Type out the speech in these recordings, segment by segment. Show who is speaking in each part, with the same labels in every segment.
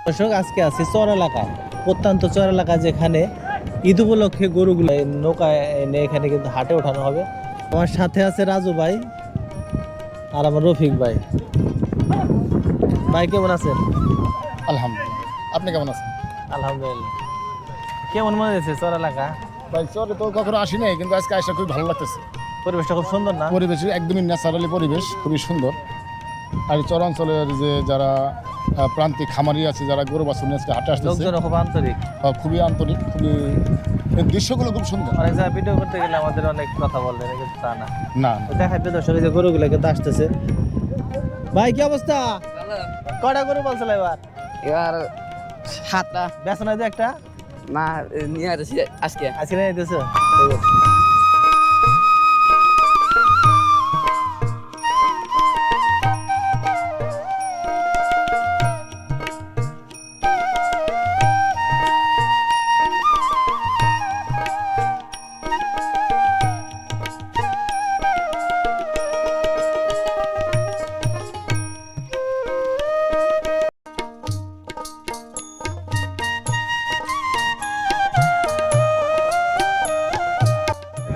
Speaker 1: দর্শক আজকে আছি চর এলাকায়, প্রত্যন্ত চর এলাকা, যেখানে ঈদ উপলক্ষে গরুগুলো নৌকায় এনে এখানে কিন্তু হাটে ওঠানো হবে। আমার সাথে আছে রাজু ভাই আর আমার রফিক ভাই। ভাই কেমন আছেন?
Speaker 2: আলহামদুলিল্লাহ, আপনি কেমন আছেন?
Speaker 1: আলহামদুলিল্লাহ। কেমন মনে হয়েছে চর এলাকা?
Speaker 2: ভাই চরে তো কখনো আসি নাই, কিন্তু আজকে আসা খুবই ভালো লাগতেছে।
Speaker 1: পরিবেশটা খুব সুন্দর না?
Speaker 2: পরিবেশ একদমই ন্যাচারালি পরিবেশ, খুবই সুন্দর। আর এই চর অঞ্চলের যে যারা প্রান্তিক খামারি আছে, যারা গরু বাছুর নিয়ে আজকে হাটে আসতেছে,
Speaker 1: লোকজন খুব আন্তরিক,
Speaker 2: খুবই আন্তরিক, খুবই এই দৃশ্যগুলো খুব সুন্দর।
Speaker 1: অনেক জায়গায় ভিডিও করতে গেলে আমাদের অনেক কথা বলবে, কিন্তু তা না।
Speaker 2: না
Speaker 1: দেখাইতে দর্শক এই যে গরুগুলো কিন্তু আসতেছে। ভাই কি অবস্থা? কয়টা গরু বলছিল এবার?
Speaker 3: এবার 7টা।
Speaker 1: বেচা নাই যে একটা?
Speaker 3: না, নিয়ে আসছি আজকে।
Speaker 1: আজকে নিয়ে দিতেছো? ঠিক আছে।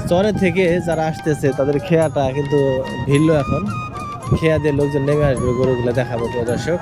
Speaker 1: চরে থেকে যারা আসতেছে তাদের খেয়াটা কিন্তু ভিড়লো। এখন খেয়া দিয়ে লোকজন নেমে আসবে, গরুগুলো দেখাবো প্রিয় দর্শক।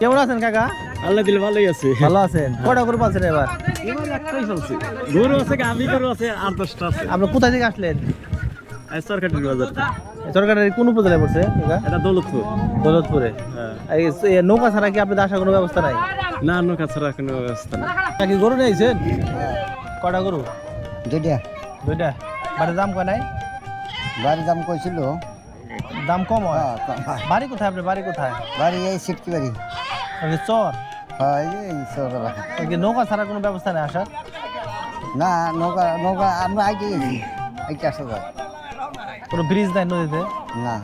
Speaker 1: কেমন আছেন কাকা?
Speaker 4: আল্লাহ দিলে ভালোই আছে।
Speaker 1: ভালো আছেন? কয়টা গরু পালছেন এবার?
Speaker 4: এবার একটাই চলছে। গরু আছে, গাভী গরু আছে, 8-10টা আছে।
Speaker 1: আপনি কোথা থেকে আসলেন?
Speaker 4: এই সরকারি বাজার।
Speaker 1: সরকারের কোন উপজেলায় পড়ছে কাকা?
Speaker 4: এটা দৌলতপুর।
Speaker 1: দৌলতপুরে।
Speaker 4: হ্যাঁ।
Speaker 1: এই নৌকা ছাড়া কি আপনাদের আসার কোনো ব্যবস্থা নাই?
Speaker 4: না, নৌকা ছাড়া কোনো ব্যবস্থা নেই।
Speaker 1: নাকি গরু নিয়েছেন? কয়টা গরু?
Speaker 5: দুইটা।
Speaker 1: দুইটা। বাড়ির দাম কয় নাই?
Speaker 5: বাড়ির দাম কইছিল,
Speaker 1: দাম কম হয়?
Speaker 5: হ্যাঁ,
Speaker 1: বাড়ি কোথায় আপনার? বাড়ি কোথায়?
Speaker 5: বাড়ি এই সিটকি বাড়ি।
Speaker 1: ওই যে চর?
Speaker 5: হ্যাঁ, এই চর এলাকা।
Speaker 1: ওই যে নৌকা ছাড়া কোনো ব্যবস্থা নেই আসার?
Speaker 5: না, নৌকা নৌকা আমরা আইতে গেছি, আইতে আসা যায়
Speaker 1: কোনো ব্রিজ নাই নদীতে?
Speaker 5: না।